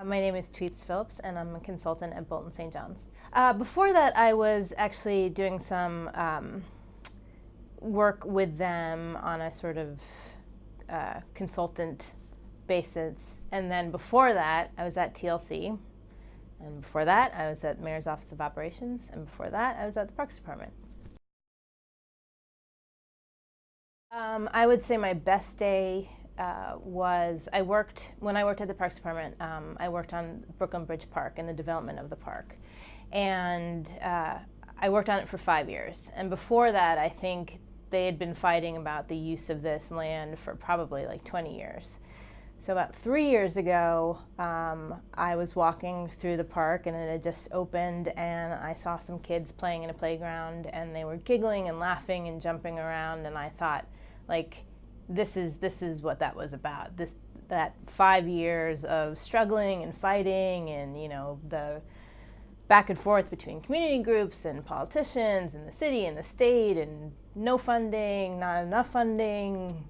My name is Tweeps Phillips, and I'm a consultant at Bolton St. John's. Before that, I was actually doing some work with them on a sort of consultant basis. And then before that, I was at TLC. And before that, I was at Mayor's Office of Operations. And before that, I was at the Parks Department. I would say my best day was when I worked at the Parks Department. I worked on Brooklyn Bridge Park and the development of the park, and I worked on it for 5 years. And before that, I think they had been fighting about the use of this land for probably like 20 years. So about 3 years ago, I was walking through the park and it had just opened, and I saw some kids playing in a playground, and they were giggling and laughing and jumping around, and I thought, like, this is what that was about. That 5 years of struggling and fighting, and the back and forth between community groups and politicians and the city and the state, and no funding, not enough funding.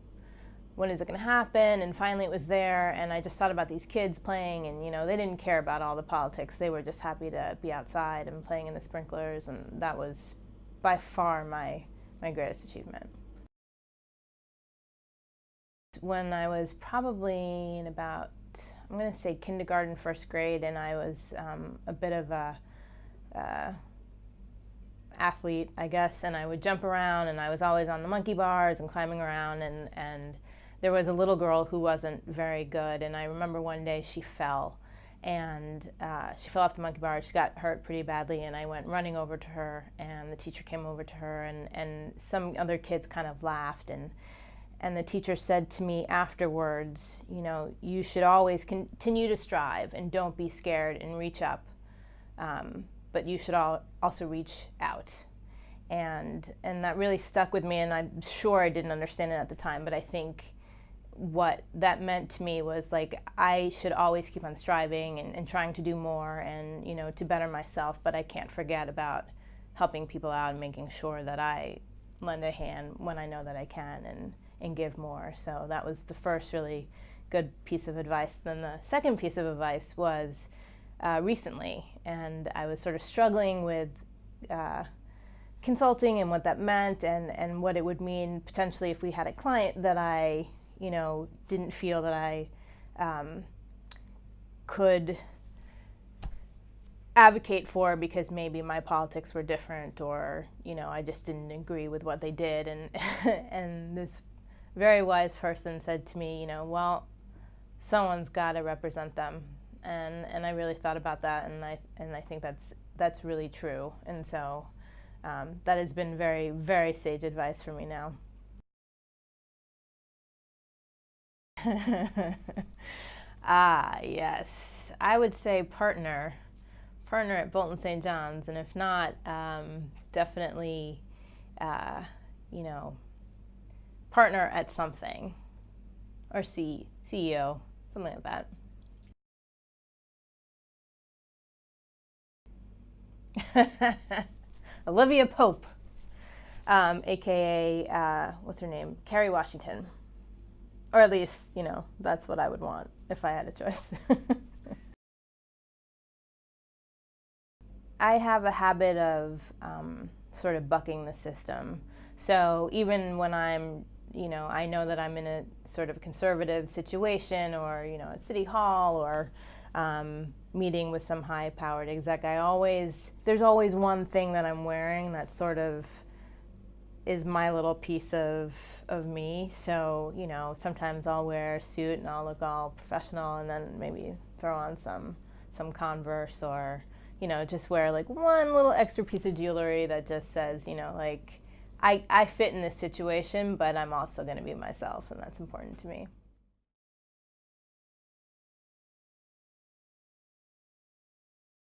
When is it going to happen? And finally it was there, and I just thought about these kids playing, and they didn't care about all the politics. They were just happy to be outside and playing in the sprinklers, and that was by far my greatest achievement. When I was probably in about, I'm going to say kindergarten, first grade, and I was a bit of a athlete, I guess, and I would jump around, and I was always on the monkey bars and climbing around, and there was a little girl who wasn't very good, and I remember one day she fell, and she fell off the monkey bar. She got hurt pretty badly, and I went running over to her, and the teacher came over to her, and some other kids kind of laughed, and the teacher said to me afterwards, you should always continue to strive and don't be scared and reach up, but you should also reach out. And that really stuck with me, and I'm sure I didn't understand it at the time, but I think what that meant to me was, like, I should always keep on striving and trying to do more and, to better myself, but I can't forget about helping people out and making sure that I lend a hand when I know that I can and give more. So that was the first really good piece of advice. Then the second piece of advice was recently, and I was sort of struggling with consulting and what that meant, and what it would mean potentially if we had a client that I didn't feel that I could advocate for because maybe my politics were different, or I just didn't agree with what they did, and and this very wise person said to me, well, someone's got to represent them, and I really thought about that, and I think that's really true, and so that has been very, very sage advice for me now. Yes, I would say partner at Bolton St. John's, and if not, definitely, partner at something, or CEO, something like that. Olivia Pope, aka, what's her name? Kerry Washington. Or at least, that's what I would want if I had a choice. I have a habit of sort of bucking the system. So even when I'm, I know that I'm in a sort of conservative situation, or, at City Hall, or meeting with some high-powered exec, there's always one thing that I'm wearing that sort of is my little piece of me. So, sometimes I'll wear a suit and I'll look all professional, and then maybe throw on some Converse, or, just wear like one little extra piece of jewelry that just says, like, I fit in this situation, but I'm also going to be myself, and that's important to me.